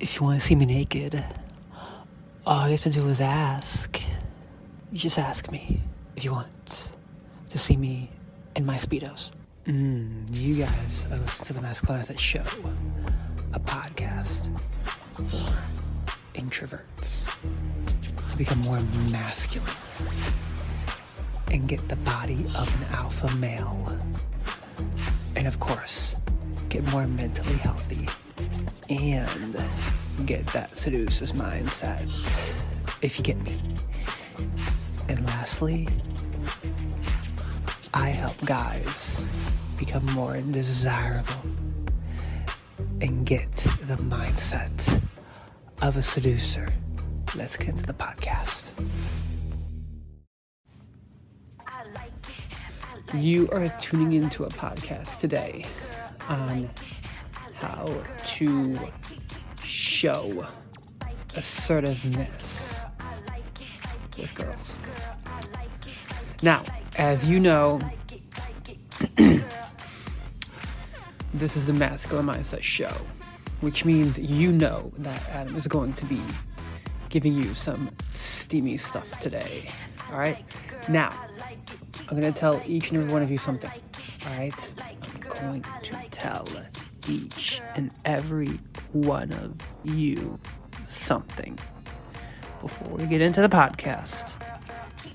If you want to see me naked, all you have to do is ask. You just ask me if you want to see me in my Speedos. You guys are listening to the Masculinity Show, a podcast for introverts to become more masculine and get the body of an alpha male. And of course, get more mentally healthy and get that seducer's mindset, if you get me. And lastly, I help guys become more desirable and get the mindset of a seducer. Let's get into the podcast. You are tuning into a podcast today on how to show assertiveness with girls. Now, as you know, this is the Masculine Mindset Show, which means you know that Adam is going to be giving you some steamy stuff today. All right? Now, I'm going to tell each and every one of you something. All right? I'm going to tell each and every one of you something. Before we get into the podcast,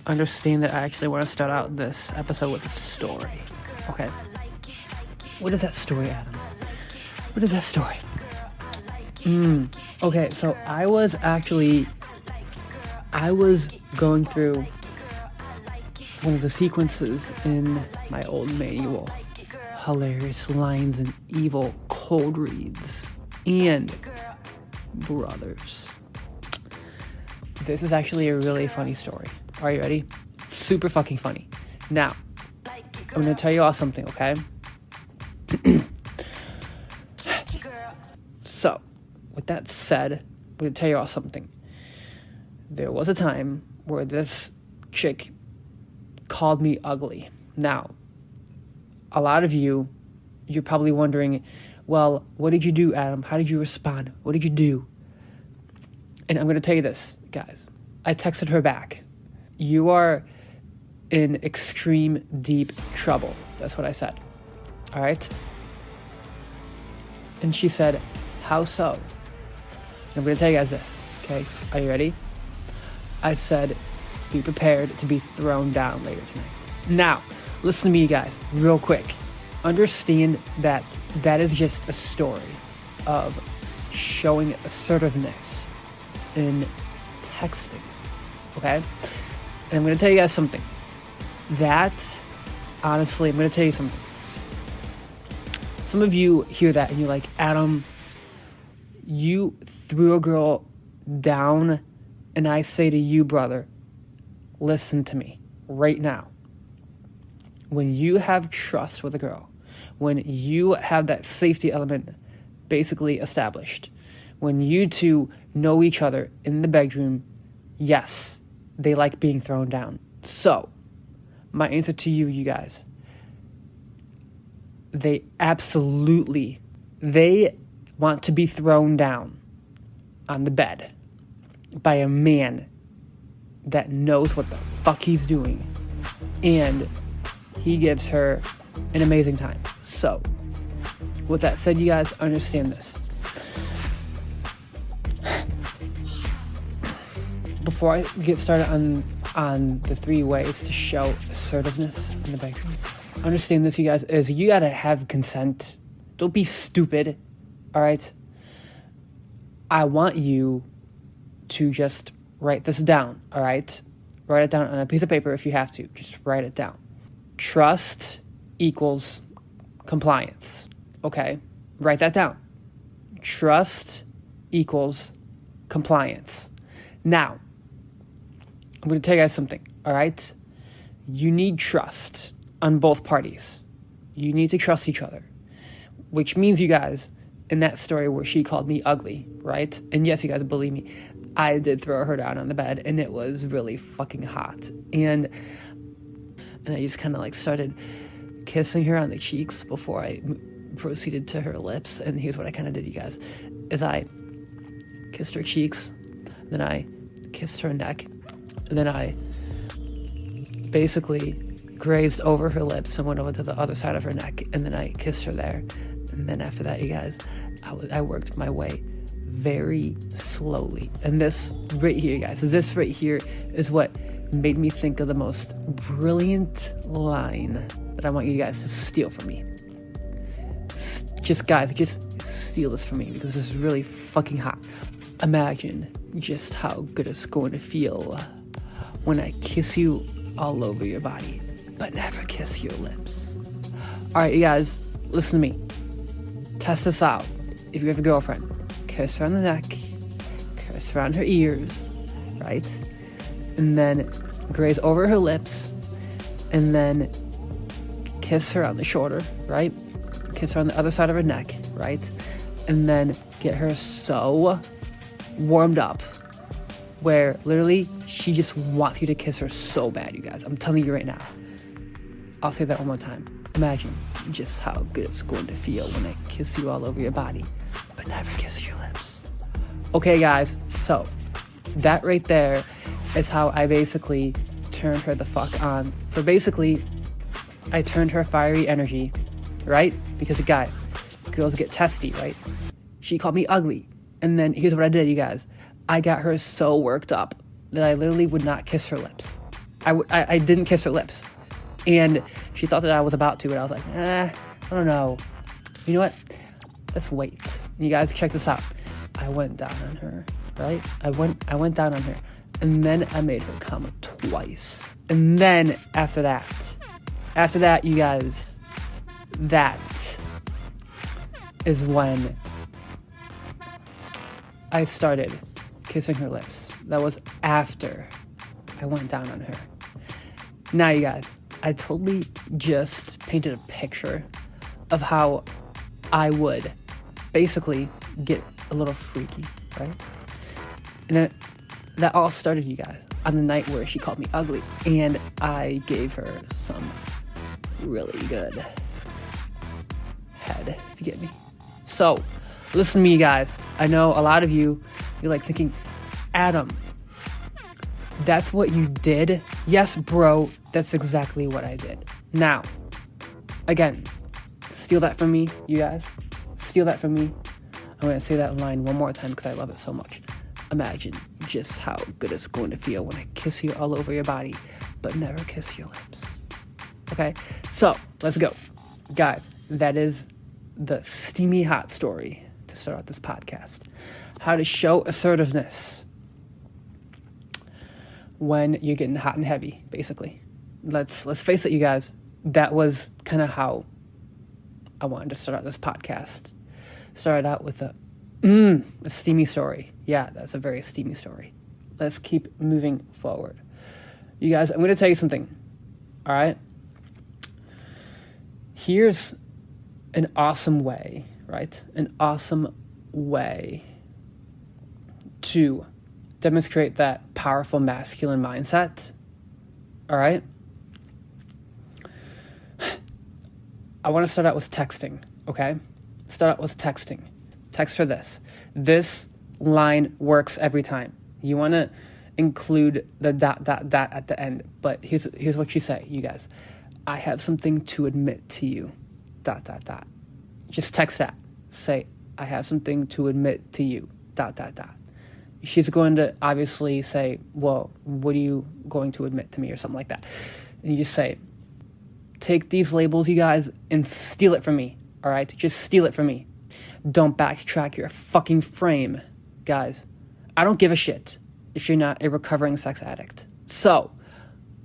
understand that I actually want to start out this episode with a story. Okay? What is that story, Adam? What is that story? Okay, so I was going through one of the sequences in my old manual. Hilarious lines and evil cold reads. And brothers. This is actually a really funny story. Are you ready? It's super fucking funny. Now, I'm going to tell you all something, okay? So, with that said, I'm going to tell you all something. There was a time where this chick called me ugly. Now, a lot of you're probably wondering, well, what did you do, Adam? How did you respond? What did you do? And I'm going to tell you this, guys. I texted her back. You are in extreme, deep trouble. That's what I said. All right? And she said, how so? And I'm going to tell you guys this, okay? Are you ready? I said, be prepared to be thrown down later tonight. Now, listen to me, guys, real quick. Understand that that is just a story of showing assertiveness in texting, okay? And I'm going to tell you guys something. Honestly, I'm going to tell you something. Some of you hear that and you're like, Adam, you threw a girl down, and I say to you, brother, listen to me right now. When you have trust with a girl, when you have that safety element basically established, when you two know each other in the bedroom, yes, they like being thrown down. So, my answer to you guys, they want to be thrown down on the bed by a man that knows what the fuck he's doing, and he gives her an amazing time. So, with that said, you guys understand this. Before I get started on the 3 ways to show assertiveness in the bedroom, understand this, you guys, is you gotta have consent. Don't be stupid, all right? I want you to just write this down, all right? Write it down on a piece of paper if you have to. Just write it down. Trust equals compliance, okay? Write that down. Trust equals compliance. Now, I'm going to tell you guys something, all right? You need trust on both parties. You need to trust each other, which means, you guys, in that story where she called me ugly, right? And yes, you guys, believe me, I did throw her down on the bed, and it was really fucking hot. And I just kind of like started kissing her on the cheeks before I proceeded to her lips. And here's what I kind of did, you guys, is I kissed her cheeks, then I kissed her neck, and then I basically grazed over her lips and went over to the other side of her neck, and then I kissed her there. And then after that, you guys, I worked my way very slowly. And this right here, guys, this right here is what made me think of the most brilliant line that I want you guys to steal from me. Guys, just steal this from me, because this is really fucking hot. Imagine just how good it's going to feel when I kiss you all over your body, but never kiss your lips. Alright, you guys, listen to me. Test this out. If you have a girlfriend, kiss her on the neck, kiss her on her ears, right? And then graze over her lips, and then kiss her on the shoulder, right? Kiss her on the other side of her neck, right? And then get her so warmed up where literally she just wants you to kiss her so bad, you guys. I'm telling you right now. I'll say that one more time. Imagine just how good it's going to feel when I kiss you all over your body, but never kiss your lips. Okay, guys, so that right there is how I basically turned her the fuck on. For basically, I turned her fiery energy, right? Because, guys, girls get testy, right? She called me ugly. And then here's what I did, you guys. I got her so worked up that I literally would not kiss her lips. I didn't kiss her lips. And she thought that I was about to, and I was like, I don't know. You know what? Let's wait. And you guys, check this out. I went down on her, right? I went down on her. And then I made her come twice. And then after that, you guys, that is when I started kissing her lips. That was after I went down on her. Now, you guys, I totally just painted a picture of how I would basically get a little freaky, right? And that all started, you guys, on the night where she called me ugly, and I gave her some really good head, if you get me. So, listen to me, you guys. I know a lot of you're like thinking, Adam, that's what you did? Yes, bro, that's exactly what I did. Now, again, steal that from me, you guys. Steal that from me. I'm going to say that line one more time because I love it so much. Imagine just how good it's going to feel when I kiss you all over your body, but never kiss your lips. Okay? So, let's go. Guys, that is the steamy hot story to start out this podcast. How to show assertiveness when you're getting hot and heavy, basically. Let's face it, you guys. That was kind of how I wanted to start out this podcast. Started out with a steamy story. Yeah, that's a very steamy story. Let's keep moving forward. You guys, I'm going to tell you something. All right? Here's an awesome way, right? An awesome way to demonstrate that powerful masculine mindset. All right? I want to start out with texting, okay? Start out with texting. Text her this. This line works every time. You want to include the ... at the end, but here's what you say, you guys. I have something to admit to you ... Just text that. Say, I have something to admit to you ... She's going to obviously say, well, what are you going to admit to me, or something like that. And you just say, take these labels, you guys, and steal it from me. All right? Just steal it from me. Don't backtrack your fucking frame, guys. I don't give a shit if you're not a recovering sex addict. So,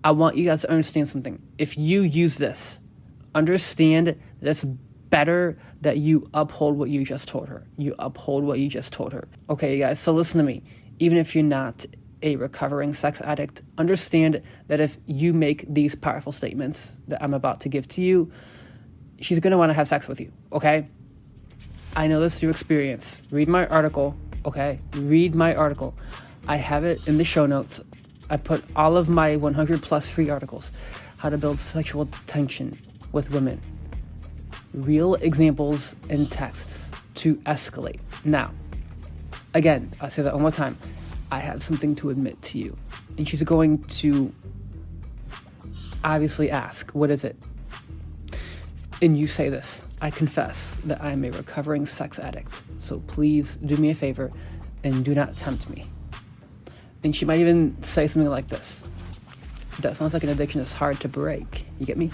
I want you guys to understand something. If you use this, understand that it's better that you uphold what you just told her. You uphold what you just told her. Okay, you guys, so listen to me. Even if you're not a recovering sex addict, understand that if you make these powerful statements that I'm about to give to you, she's going to want to have sex with you, okay? I know this through experience. Read my article, okay? Read my article. I have it in the show notes. I put all of my 100 plus free articles. How to build sexual tension with women. Real examples and texts to escalate. Now, Again, I'll say that one more time. I have something to admit to you. And she's going to obviously ask, what is it? And you say this: I confess that I am a recovering sex addict. So please do me a favor and do not tempt me. And she might even say something like this: that sounds like an addiction that's hard to break. You get me?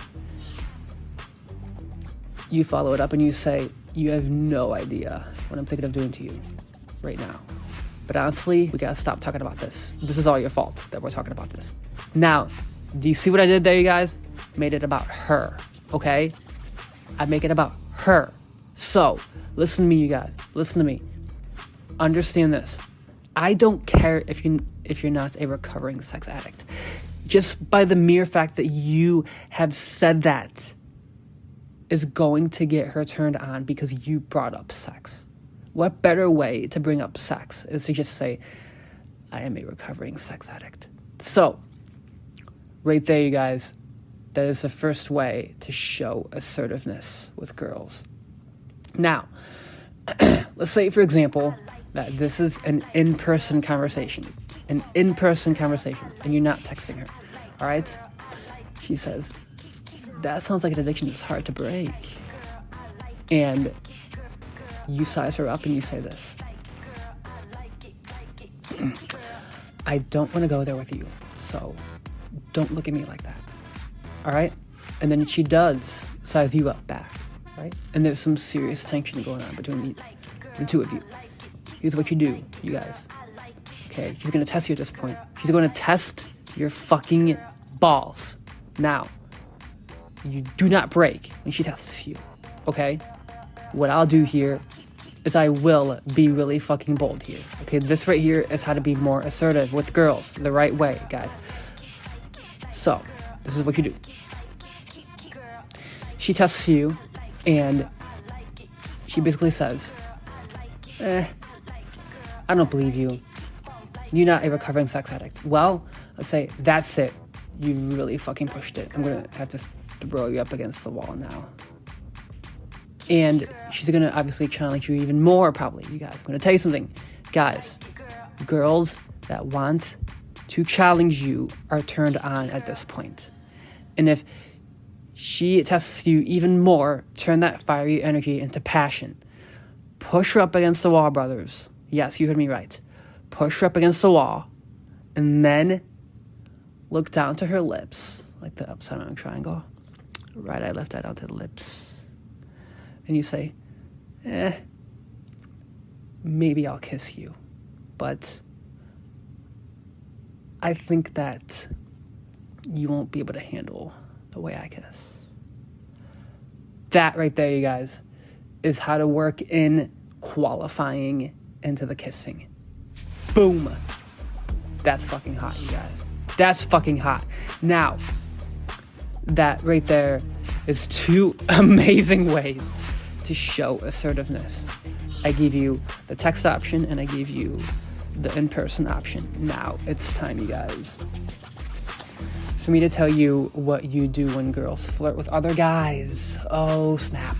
You follow it up and you say, you have no idea what I'm thinking of doing to you right now. But honestly, we gotta stop talking about this. This is all your fault that we're talking about this. Now, do you see what I did there, you guys? Made it about her, okay? I make it about her. So, listen to me, you guys. Listen to me. Understand this. I don't care if you're not a recovering sex addict. Just by the mere fact that you have said that is going to get her turned on because you brought up sex. What better way to bring up sex is to just say, I am a recovering sex addict. So, right there, you guys, that is the first way to show assertiveness with girls. Now, let's say, for example, that this is an in-person conversation. An in-person conversation, and you're not texting her, all right? She says, that sounds like an addiction that's hard to break. And you size her up and you say this: I don't want to go there with you, so don't look at me like that, all right? And then she does size you up back, right? And there's some serious tension going on between the two of you. Here's what you do, you guys. Okay, she's going to test you at this point. She's going to test your fucking balls. Now, you do not break when she tests you, okay? What I'll do here is I will be really fucking bold here. Okay, this right here is how to be more assertive with girls the right way, guys. So, this is what you do. She tests you, and she basically says, I don't believe you. You're not a recovering sex addict. Well, let's say, that's it. You really fucking pushed it. I'm gonna have to throw you up against the wall now. And she's gonna obviously challenge you even more, probably, you guys. I'm gonna tell you something. Guys, girls that want to challenge you are turned on at this point. And if she tests you even more, turn that fiery energy into passion. Push her up against the wall, brothers. Yes, you heard me right. Push her up against the wall, and then look down to her lips, like the upside down triangle. Right eye, left eye down to the lips. And you say, maybe I'll kiss you, but I think that you won't be able to handle the way I kiss. That right there, you guys, is how to work in qualifying into the kissing. Boom. That's fucking hot, you guys. That's fucking hot. Now, that right there is two amazing ways to show assertiveness. I gave you the text option and I gave you the in-person option. Now it's time, you guys, for me to tell you what you do when girls flirt with other guys. Oh, snap.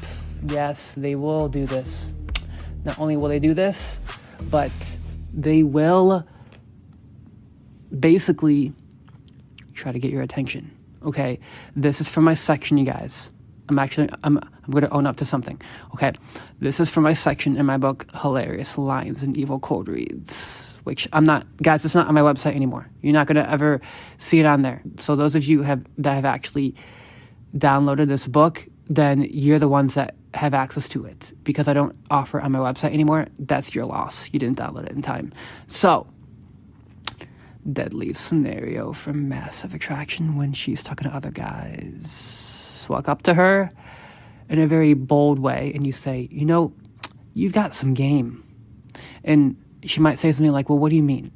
Yes, they will do this. Not only will they do this, but they will basically try to get your attention. Okay, this is for my section, you guys. I'm going to own up to something. Okay, this is for my section in my book, Hilarious Lines and Evil Cold Reads, which I'm not, guys, it's not on my website anymore. You're not going to ever see it on there. So those of you that have actually downloaded this book, then you're the ones that have access to it. Because I don't offer it on my website anymore, that's your loss. You didn't download it in time. So, deadly scenario for massive attraction when she's talking to other guys. Walk up to her in a very bold way and you say, you know, you've got some game. And she might say something like, well, what do you mean?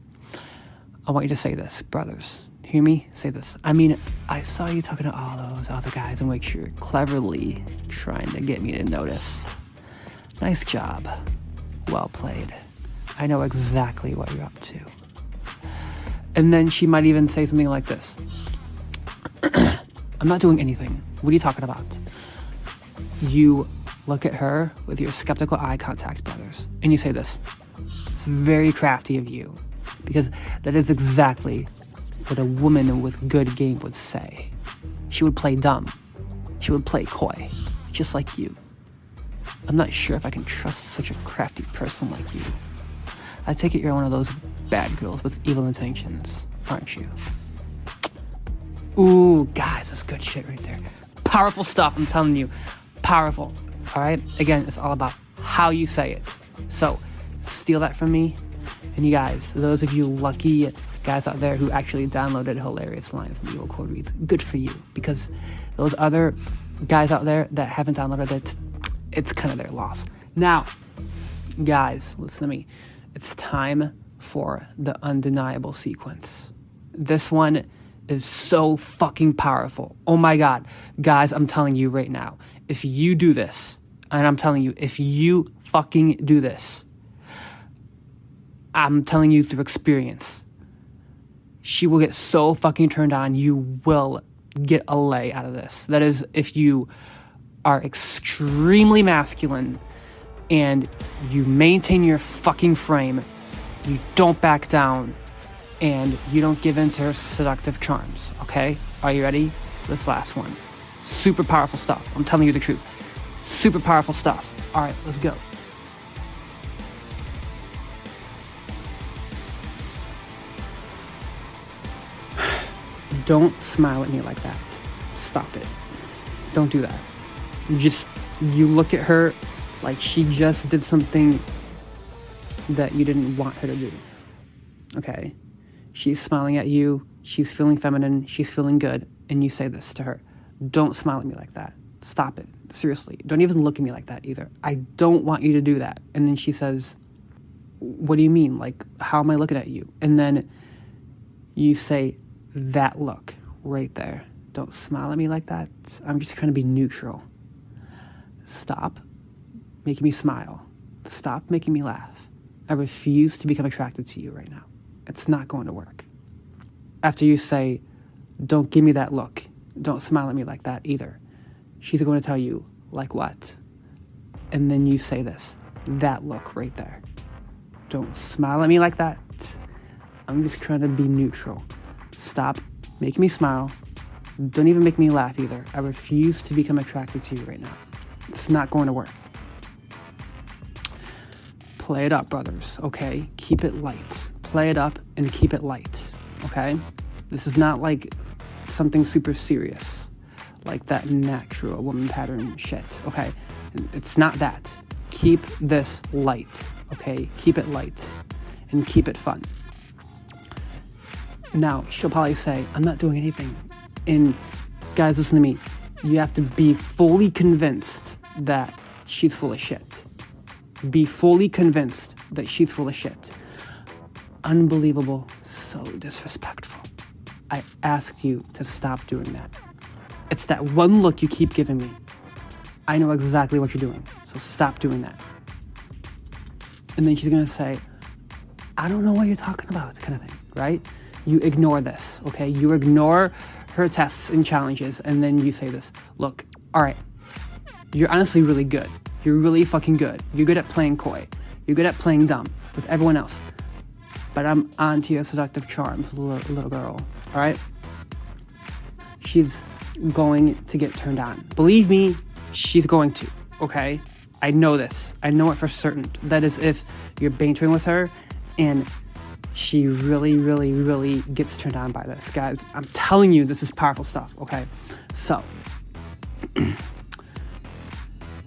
I want you to say this, brothers. Hear me? Say this. I mean, I saw you talking to all those other guys in which you're cleverly trying to get me to notice. Nice job. Well played. I know exactly what you're up to. And then she might even say something like this. I'm not doing anything. What are you talking about? You look at her with your skeptical eye contact, brothers, and you say this. It's very crafty of you, because that is exactly what a woman with good game would say. She would play dumb. She would play coy, just like you. I'm not sure if I can trust such a crafty person like you. I take it you're one of those bad girls with evil intentions, aren't you? Ooh, guys, that's good shit right there. Powerful stuff, I'm telling you. Powerful, all right? Again, it's all about how you say it. So, steal that from me. And you guys, those of you lucky guys out there who actually downloaded hilarious lines and evil quote reads, good for you. Because those other guys out there that haven't downloaded it, it's kind of their loss. Now, guys, listen to me. It's time for the undeniable sequence. This one is so fucking powerful. Oh my God. Guys, I'm telling you right now, if you do this, and I'm telling you, if you fucking do this, I'm telling you through experience, she will get so fucking turned on, you will get a lay out of this. That is, if you are extremely masculine and you maintain your fucking frame, you don't back down, and you don't give in to her seductive charms, okay? Are you ready? This last one. Super powerful stuff. I'm telling you the truth. Super powerful stuff. All right, let's go. Don't smile at me like that. Stop it. Don't do that. You look at her like she just did something that you didn't want her to do. Okay? She's smiling at you. She's feeling feminine. She's feeling good. And you say this to her. Don't smile at me like that. Stop it. Seriously. Don't even look at me like that either. I don't want you to do that. And then she says, what do you mean? Like, how am I looking at you? And then you say, that look right there. Don't smile at me like that. I'm just trying to be neutral. Stop making me smile. Stop making me laugh. I refuse to become attracted to you right now. It's not going to work. After you say, don't give me that look. Don't smile at me like that either. She's going to tell you, like what? And then you say this, that look right there. Don't smile at me like that. I'm just trying to be neutral. Stop making me smile. Don't even make me laugh either. I refuse to become attracted to you right now. It's not going to work. Play it up, brothers, okay? Keep it light. Play it up and keep it light, okay? This is not like something super serious, like that natural woman pattern shit, okay? It's not that. Keep this light, okay? Keep it light and keep it fun. Now, she'll probably say, I'm not doing anything. And guys, listen to me. You have to be fully convinced that she's full of shit. Be fully convinced that she's full of shit. Unbelievable. So disrespectful. I asked you to stop doing that. It's that one look you keep giving me. I know exactly what you're doing. So stop doing that. And then she's going to say, I don't know what you're talking about, kind of thing, right? You ignore this, okay? You ignore her tests and challenges, and then you say this. Look, all right, you're honestly really good. You're really fucking good. You're good at playing coy. You're good at playing dumb with everyone else. But I'm onto your seductive charms, little girl, all right? She's going to get turned on. Believe me, she's going to, okay? I know this. I know it for certain. That is if you're bantering with her and she really, really, really gets turned on by this. Guys, I'm telling you, this is powerful stuff, okay? So,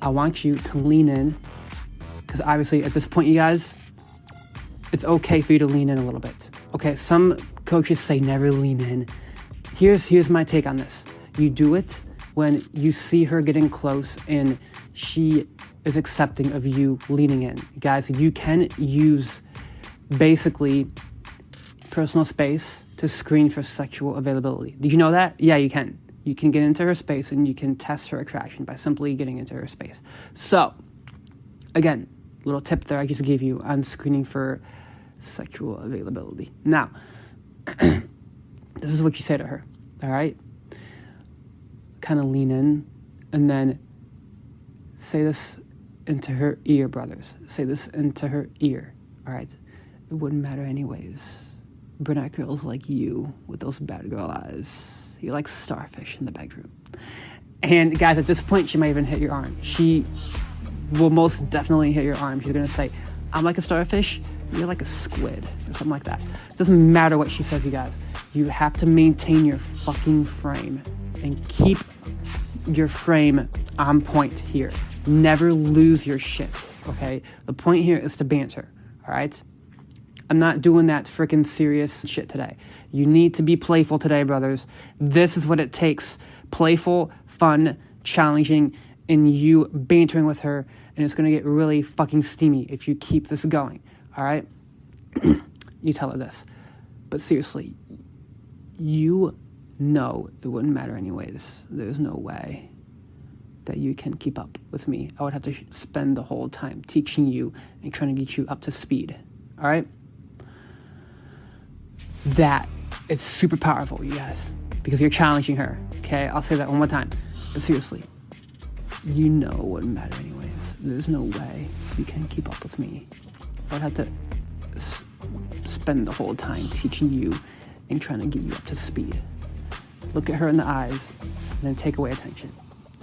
I want you to lean in, because obviously at this point, you guys, it's okay for you to lean in a little bit. Okay, some coaches say never lean in. Here's my take on this. You do it when you see her getting close and she is accepting of you leaning in. Guys, you can use basically personal space to screen for sexual availability. Did you know that? Yeah, you can. You can get into her space and you can test her attraction by simply getting into her space. So, again, little tip there I just gave you on screening for sexual availability. Now, this is what you say to her, all right? Kind of lean in and then say this into her ear, brothers. Say this into her ear, all right? it wouldn't matter anyways. Brunette girls like you with those bad girl eyes. You're like starfish in the bedroom. And guys, at this point, she might even hit your arm. She will most definitely hit your arm. She's gonna say, I'm like a starfish, you're like a squid, or something like that. It doesn't matter what she says, you guys. You have to maintain your fucking frame and keep your frame on point here. Never lose your shit, okay? The point here is to banter, all right? I'm not doing that freaking serious shit today. You need to be playful today, brothers. This is what it takes. Playful, fun, challenging, and you bantering with her, and it's going to get really fucking steamy if you keep this going, all right? You tell her this. But seriously, you know it wouldn't matter anyways. There's no way that you can keep up with me. I would have to spend the whole time teaching you and trying to get you up to speed, all right? That is super powerful, you guys, because you're challenging her, okay? I'll say that one more time. But seriously, you know it wouldn't matter anyways. There's no way you can keep up with me. I would have to spend the whole time teaching you and trying to get you up to speed. Look at her in the eyes, and then take away attention.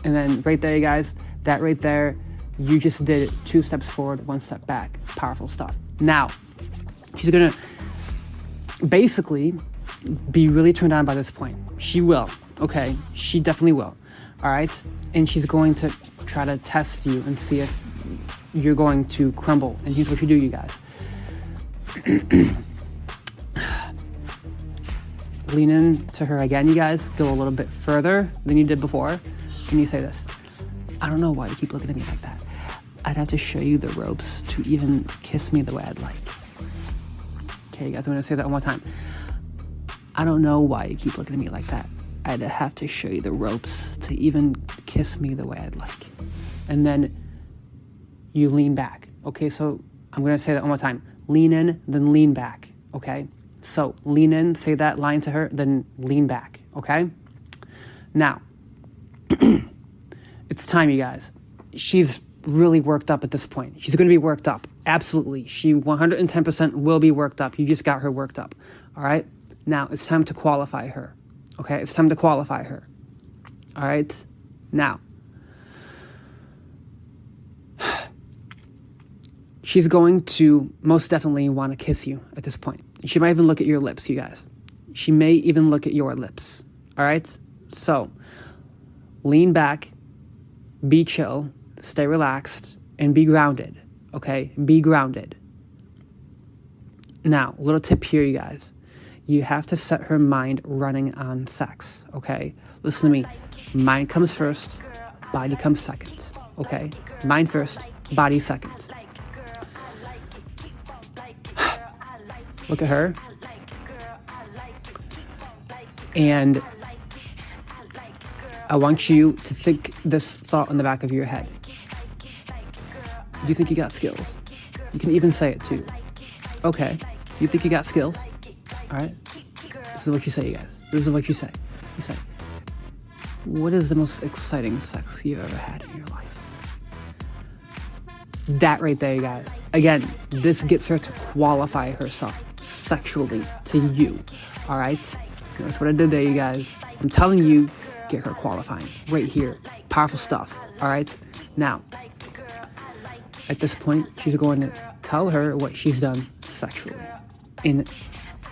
And then right there, you guys, that right there, you just did 2 steps forward, 1 step back. Powerful stuff. Now, she's gonna basically be really turned on by this point. She will, okay? She definitely will, all right? And she's going to try to test you and see if you're going to crumble. And here's what you do, you guys. Lean in to her again, you guys. Go a little bit further than you did before. And you say this. I don't know why you keep looking at me like that. I'd have to show you the ropes to even kiss me the way I'd like. Okay, you guys, I'm going to say that one more time. I don't know why you keep looking at me like that. I'd have to show you the ropes to even kiss me the way I'd like. And then you lean back. Okay, so I'm going to say that one more time. Lean in, then lean back. Okay? So lean in, say that line to her, then lean back. Okay? Now, it's time, you guys. She's really worked up at this point. She's going to be worked up. Absolutely. She 110% will be worked up. You just got her worked up. All right? Now, it's time to qualify her. Okay? It's time to qualify her. All right? Now, she's going to most definitely want to kiss you at this point. She might even look at your lips, you guys. She may even look at your lips. All right? So, lean back, be chill, stay relaxed, and be grounded. Okay? Be grounded. Now, a little tip here, you guys. You have to set her mind running on sex. Okay? Listen to me. Mind comes first, body comes second. Okay? Mind first, body second. Look at her. And I want you to think this thought in the back of your head. Do you think you got skills? You can even say it too. Okay. Do you think you got skills? All right. This is what you say, you guys. This is what you say. You say, what is the most exciting sex you've ever had in your life? That right there, you guys. Again, this gets her to qualify herself sexually to you. All right? That's what I did there, you guys. I'm telling you, get her qualifying right here. Powerful stuff. All right? Now, at this point, she's going to tell her what she's done sexually. And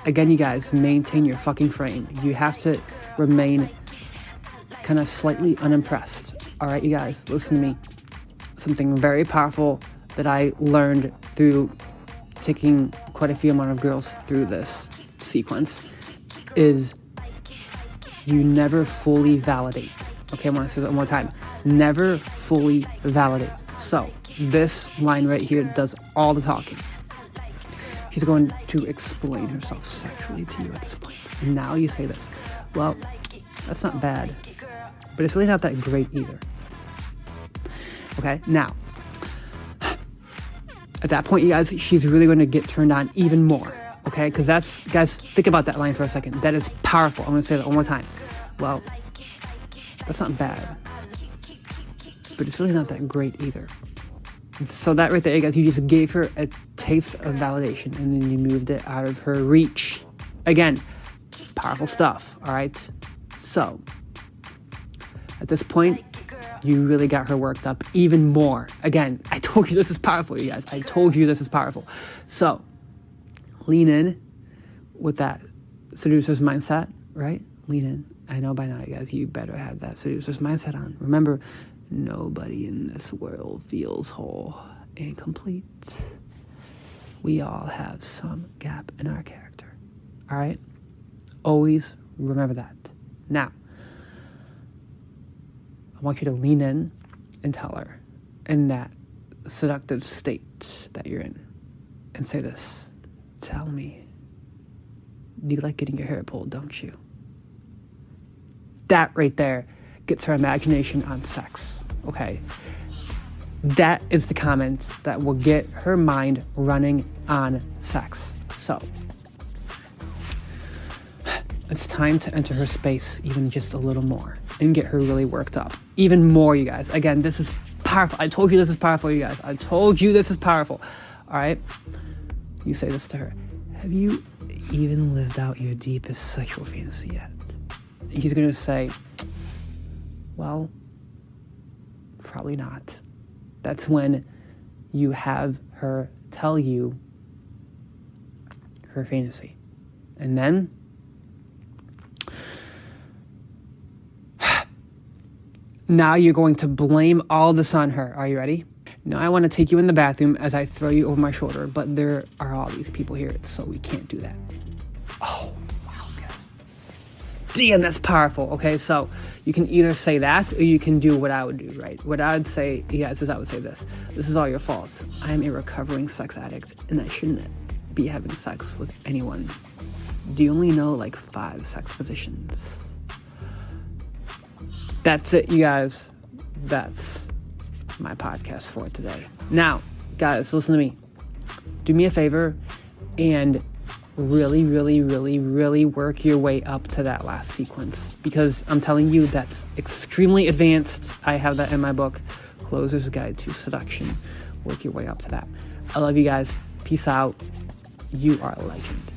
again, you guys, maintain your fucking frame. You have to remain kind of slightly unimpressed. All right, you guys, listen to me. Something very powerful that I learned through taking quite a few amount of girls through this sequence is you never fully validate. Okay, I want to say that one more time. Never fully validate. So this line right here does all the talking. She's going to explain herself sexually to you at this point. And now you say this. Well, that's not bad, but it's really not that great either. Okay, now, at that point, you guys, she's really going to get turned on even more. Okay, because that's, guys, think about that line for a second. That is powerful. I'm going to say that one more time. Well, that's not bad, but it's really not that great either. So that right there, you guys, you just gave her a taste of validation, and then you moved it out of her reach. Again, powerful stuff, all right? So, at this point, you really got her worked up even more. Again, I told you this is powerful, you guys. I told you this is powerful. So, lean in with that seducer's mindset, right? Lean in. I know by now, you guys, you better have that seducer's mindset on. Remember, nobody in this world feels whole and complete. We all have some gap in our character. All right? Always remember that. Now, I want you to lean in and tell her in that seductive state that you're in and say this. Tell me, do you like getting your hair pulled, don't you? That right there gets her imagination on sex, okay? That is the comment that will get her mind running on sex. So, it's time to enter her space even just a little more and get her really worked up. Even more, you guys. Again, this is powerful. I told you this is powerful, you guys. I told you this is powerful. All right? You say this to her. Have you even lived out your deepest sexual fantasy yet? And he's going to say, well, probably not. That's when you have her tell you her fantasy. And then now you're going to blame all this on her. Are you ready? Now I want to take you in the bathroom as I throw you over my shoulder, but there are all these people here, so we can't do that. Oh, wow, guys. Damn, that's powerful. Okay, so you can either say that or you can do what I would do, right? What I would say, yes, is I would say this. This is all your fault. I am a recovering sex addict, and I shouldn't be having sex with anyone. Do you only know like 5 sex positions? That's it, you guys. That's my podcast for today. Now, guys, listen to me. Do me a favor and really, really, really, really work your way up to that last sequence, because I'm telling you, that's extremely advanced. I have that in my book, Closer's Guide to Seduction. Work your way up to that. I love you guys. Peace out. You are a legend.